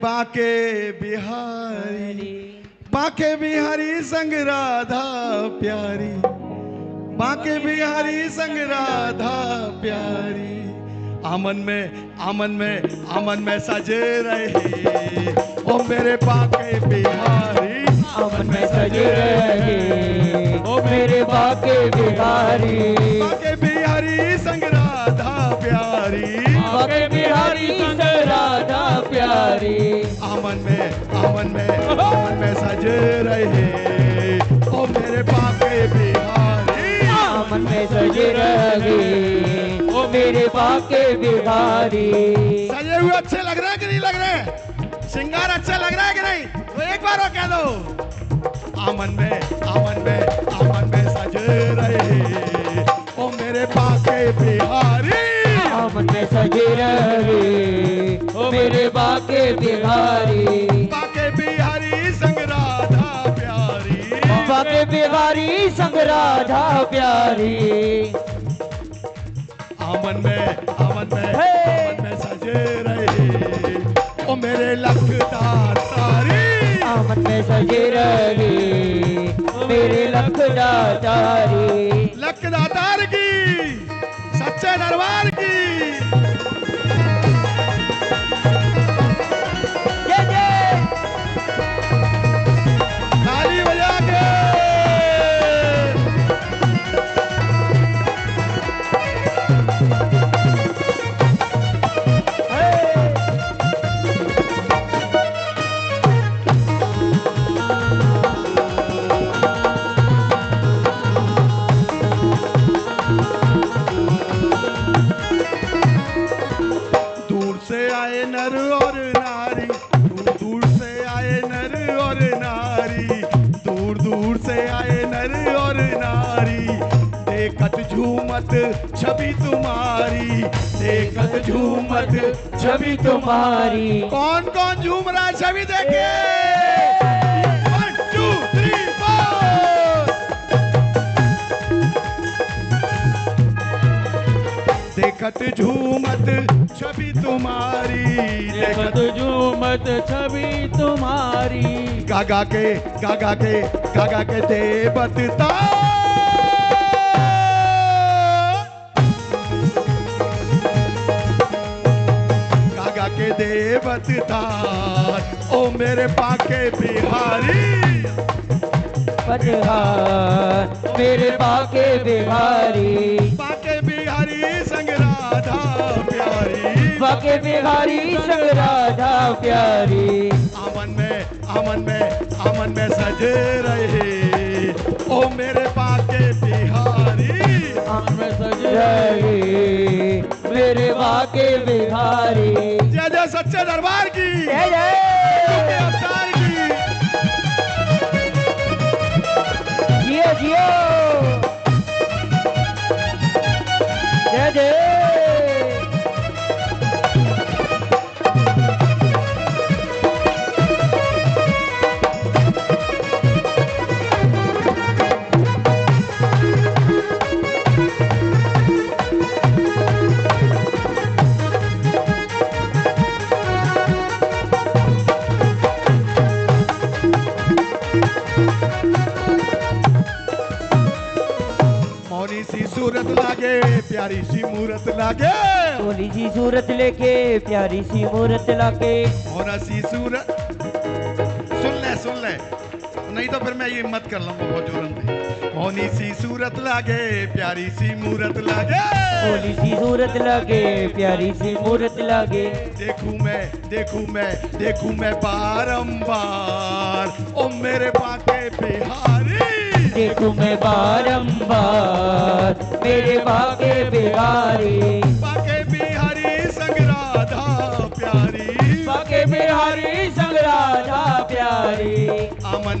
बाके बिहारी, बाके बिहारी संग राधा प्यारी, बाके बिहारी संग राधा प्यारी। आमन में आमन में आमन में सजे रहे ओ मेरे बाके बिहारी, आमन में सजे रहे ओ मेरे बाके बिहारी। बाके बिहारी संग राधा प्यारी, बाके बिहारी संग राधा प्यारी। आमन में सजे रहे ओ मेरे बाके बिहारी, आमन में सजे रहे ओ मेरे बाके बिहारी। सजे हुए अच्छे लग रहे हैं कि नहीं लग रहे? श्रृंगार अच्छा लग रहा है कि नहीं? तो एक बार और कह दो। आमन में सजे रहे ओ मेरे बाके बिहारी, आमन में सजे रहे ओ मेरे बाके बिहारी। बाके बिहारी संग राधा प्यारी, बाके बिहारी संग राधा प्यारी। आमन में सजे रहे ओ मेरे लखदार तारी, आमन में सजे रहे ओ मेरे लखदातारी। लखदातार की सच्चे दरबार की जय जय। ताली बजा के नर और नारी, दूर दूर से आए नर और नारी, दूर दूर से आए नर और नारी। देखत झूमत छवि तुम्हारी, देखत झूमत छवि तुम्हारी। कौन कौन झूम रहा है छवि देखे? 1 2 3 4। देखत झूमत छवि तुम्हारी, देखत झूमत छवि तुम्हारी। गागा के देवता गागा के देवता ओ मेरे बाके बिहारी, पटहार मेरे बाके बिहारी। बाके बिहारी संग राधा प्यारी, बाके बिहारी संग राधा प्यारी। आमन में सजे रहे ओ मेरे बाके बिहारी, आमन में सजे रहे मेरे बाके बिहारी। जय जय सच्चे दरबार की, जय जय अवतार की। जियो जियो जय जय। मौनी सी सूरत लागे प्यारी सी मूरत लागे, भोली सी सूरत लेके प्यारी सी मूरत लाके। मौना सी सूरत सुन ले नहीं तो फिर मैं ये मत कर लूंगा बहुत जोरन पे। मौनी सी सूरत लागे प्यारी सी मूरत लागे, भोली सी सूरत लागे प्यारी सी मूरत लागे। देखूं मैं बारंबार ओ मेरे बाके बिहारी, देखूं मैं बारंबार मेरे बाके बिहारी। बाके बिहारी संग राधा प्यारी, बाके बिहारी संग राधा प्यारी। आमन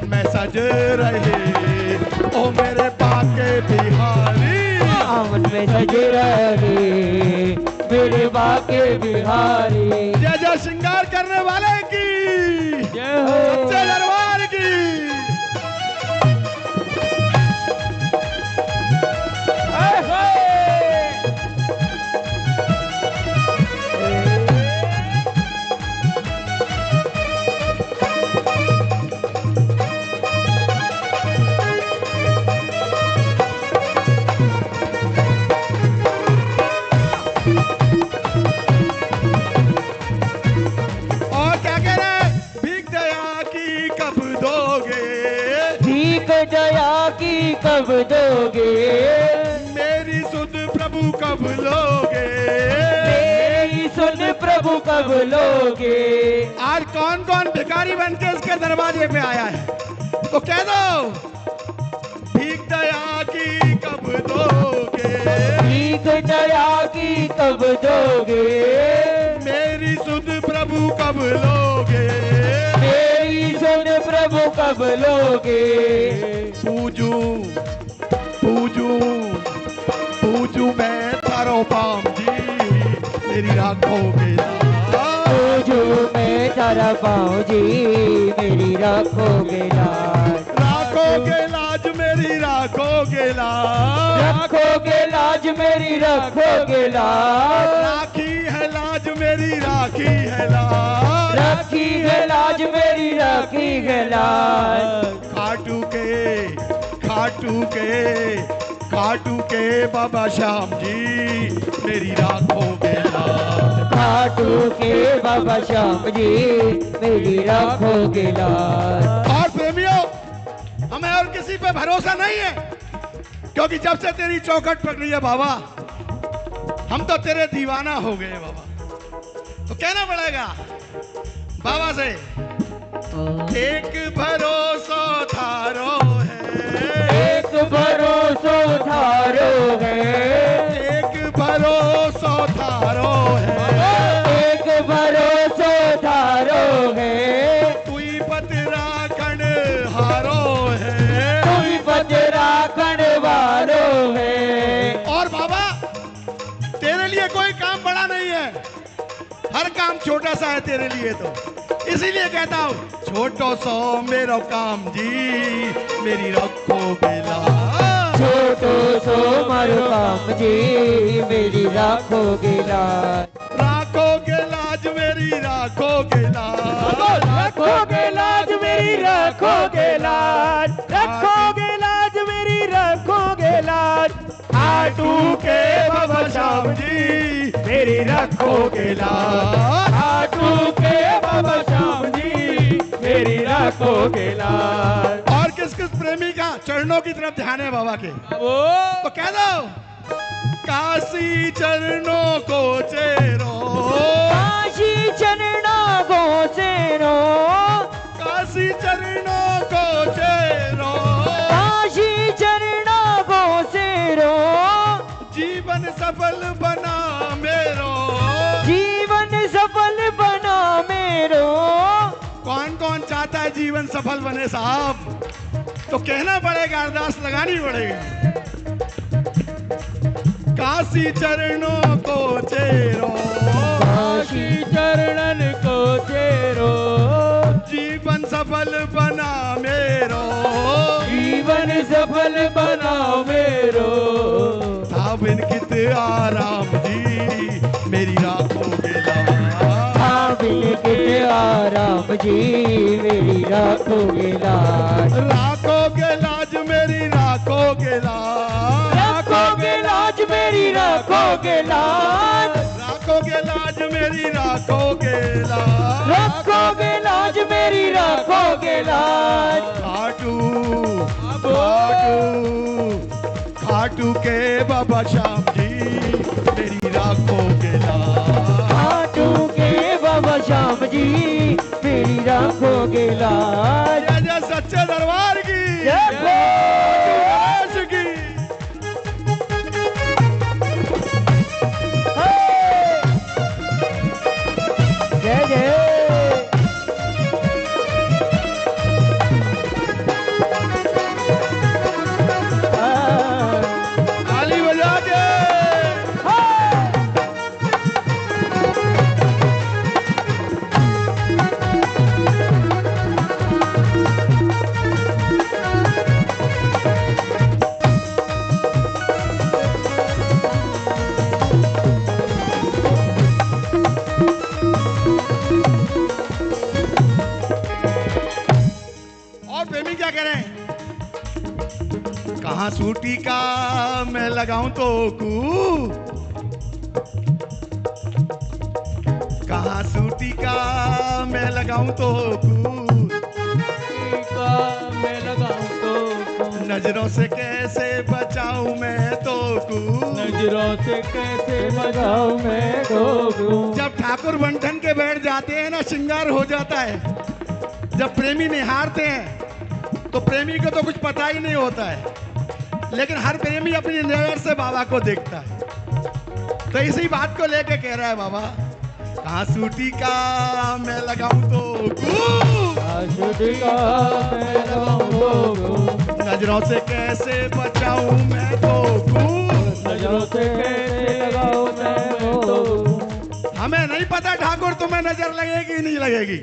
में सज रहे ओ मेरे बाके बिहारी, आमन में सजे रहे मेरे बाके बिहारी। जय जय श्रृंगार करने वाले की, जय हो सच्चे दरबार की। कब दोगे, मेरी सुध प्रभु कब लोगे, मेरी सुन प्रभु कब लोगे। आज कौन कौन भिखारी बन के उसके दरवाजे पे आया है, तो कह दो भीख दया की कब दोगे, भीख दया की कब दोगे, मेरी सुध प्रभु कब लोगे, मेरी सुन प्रभु कब लोगे। पूजू पूजू पूजू मैं थारो पाम जी, मेरी राखोगे लाज, जो मैं तारा पाऊँ जी, मेरी रखोगे लाज, राखोगे लाज मेरी राखोगे लाज, रखोगे लाज मेरी रखोगे लाज, राखी है लाज मेरी राखी है लाज, रखी है लाज मेरी रखी है लाज। खाटू के खाटू के खाटू के बाबा श्याम जी, मेरी राखोगे लाज, खाटू के बाबा श्याम जी, मेरी रखोगे लाज। और प्रेमियों, हमें और किसी पे भरोसा नहीं है, क्योंकि जब से तेरी चौखट पकड़ी है बाबा, हम तो तेरे दीवाना हो गए बाबा। तो कहना पड़ेगा बाबा से, एक भरोसा थारो है, एक भरोसा थारो है, एक भरोसा थारो है, एक भरोसा थारो है, तुई पतरा कण हारो है, तुई पतरा कण वारो है। और बाबा तेरे लिए कोई काम बड़ा नहीं है, हर काम छोटा सा है तेरे लिए, तो इसीलिए कहता हूँ छोटो सो मेरो काम जी, मेरी रखोगे लाज, छोटो सो मारो काम जी, मेरी रखोगे लाज, राखोगे लाज मेरी राखोगे लाज, रखोगे लाज मेरी रखोगे लाज, रखोगे लाज मेरी रखोगे लाज। खाटू के बाबा श्याम जी, मेरी रखोगे लाज, खाटू के बाबा श्याम जी, मेरी रखोगे लाज। और किस किस प्रेमी का चरणों की तरफ ध्यान है बाबा के, तो कह दो काशी चरणों को चेरो, काशी चरणों को चेरो, काशी चरणों को चेरो, काशी चरणों को चेरो, जीवन सफल बना मेरो, जीवन सफल बना मेरो। कौन कौन चाहता है जीवन सफल बने साहब, तो कहना पड़ेगा, अरदास लगानी पड़ेगी। काशी चरणों को चेरो, काशी चरणन को चेरो, जीवन सफल बना मेरो, जीवन सफल बना मेरो। साबिन कित आराम जी, मेरी राखोगे लाज, साबिन के आराम जी, मेरी रखोगे लाज, राखोगे लाज मेरी राखोगे लाज, रखोगे लाज मेरी रखोगे लाज, राखोगे लाज मेरी राखोगे लाज, रखोगे लाज मेरी रखोगे लाज। खाटू खाटू खाटू के बाबा श्याम जी, मेरी राखोगे लाज, खाटू के बाबा श्याम जी, मेरी रखोगे लाज। जय जय सच्चे दरबार की, जय हो। गणेश की। जय जय। ताली बजा के क्या करें, कहाँ सूटी का मैं लगाऊं तो कहाँ सूटी का मैं लगाऊं तो मैं लगाऊं तो नजरों से कैसे बचाऊं मैं तो को, नजरों से कैसे बचाऊं मैं तो को। जब ठाकुर बंठन के बैठ जाते हैं ना, श्रृंगार हो जाता है। जब प्रेमी निहारते हैं तो प्रेमी को तो कुछ पता ही नहीं होता है, लेकिन हर प्रेमी अपनी नजर से बाबा को देखता है। तो इसी बात को लेके कह रहा है बाबा, कहाँ सूटी का मैं लगाऊं तो सूटी का मैं लगाऊं तो, नजरों से कैसे बचाऊं मैं तो नजरों से कैसे लगाऊं मैं तो। हमें नहीं पता ठाकुर तुम्हें नजर लगेगी नहीं लगेगी,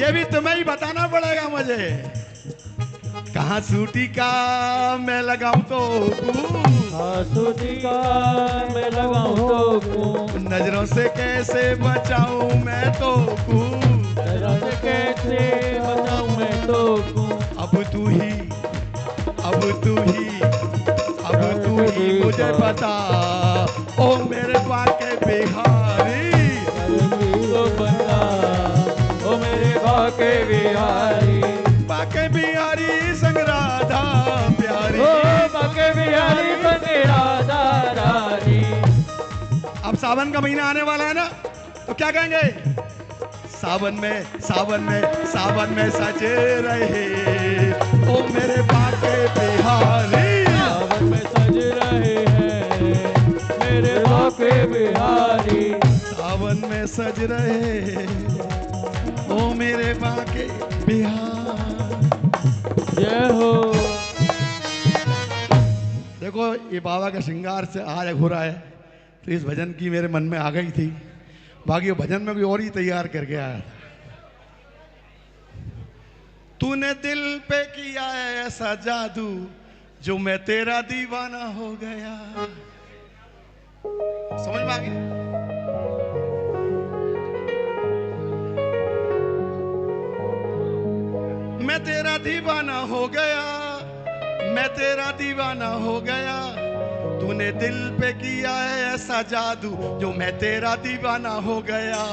ये भी तुम्हें ही बताना पड़ेगा मुझे। कहाँ सूटी का मैं लगाऊं तो सूटी का मैं लगाऊं तो, नजरों से कैसे बचाऊं मैं तो नजरों से कैसे बचाऊं मैं तो। अब तू ही, अब तू ही, अब तू ही मुझे बता, ओ मेरे बाके बिहारी, तो बता ओ मेरे बाके बिहारी, बाके बिहारी संग राधा प्यारी, ओ बाके बिहारी संग राधा रानी। अब सावन का महीना आने वाला है ना, तो क्या कहेंगे? सावन में, सावन में, सावन में सजे रहे ओ मेरे बाके बिहारी, सावन में सज रहे हैं मेरे बाके बिहारी, सावन में सज रहे ओ मेरे बाके बिहार। जय हो। देखो ये बाबा का श्रृंगार से आज हो रहा है, तो इस भजन की मेरे मन में आ गई थी। बाकी वो भजन में कोई और ही तैयार करके आया था। तूने दिल पे किया है ऐसा जादू, जो मैं तेरा दीवाना हो गया। समझ में आ गई? मैं तेरा दीवाना हो गया, मैं तेरा दीवाना हो गया। तूने दिल पे किया है ऐसा जादू, जो मैं तेरा दीवाना हो गया।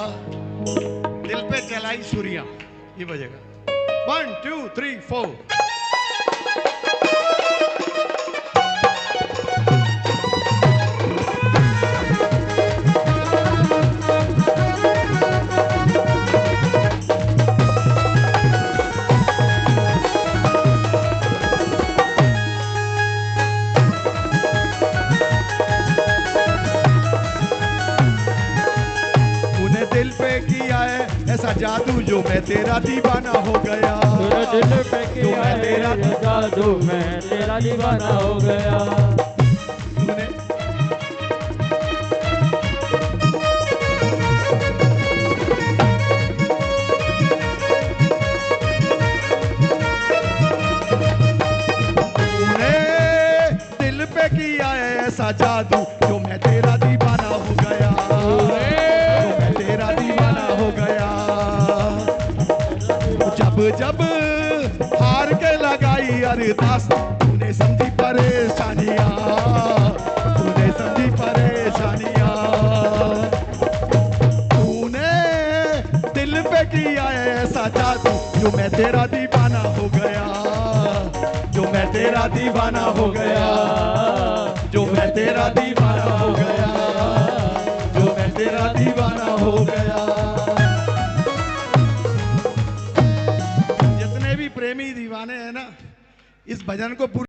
दिल पे चलाई छुरियां, ये बजेगा 1 2 3 4। दिल पे किया है ऐसा जादू, जो मैं तेरा दीवाना हो गया। तूने दिल पे किया है तेरा जादू, मैं तेरा दीवाना हो गया। तूने दिल पे किया है ऐसा जादू, जो मैं तेरा दीवाना हो गया। जब हार के लगाई अरदास, तूने समझी परेशानियां, तूने समझी परेशानियां। तूने दिल पे किया है ऐसा जादू, जो मैं तेरा दीवाना हो गया, जो मैं तेरा दीवाना हो गया, जो मैं तेरा दीवाना हो गया, जो मैं तेरा दीवाना हो गया। प्रेमी दीवाने हैं ना, इस भजन को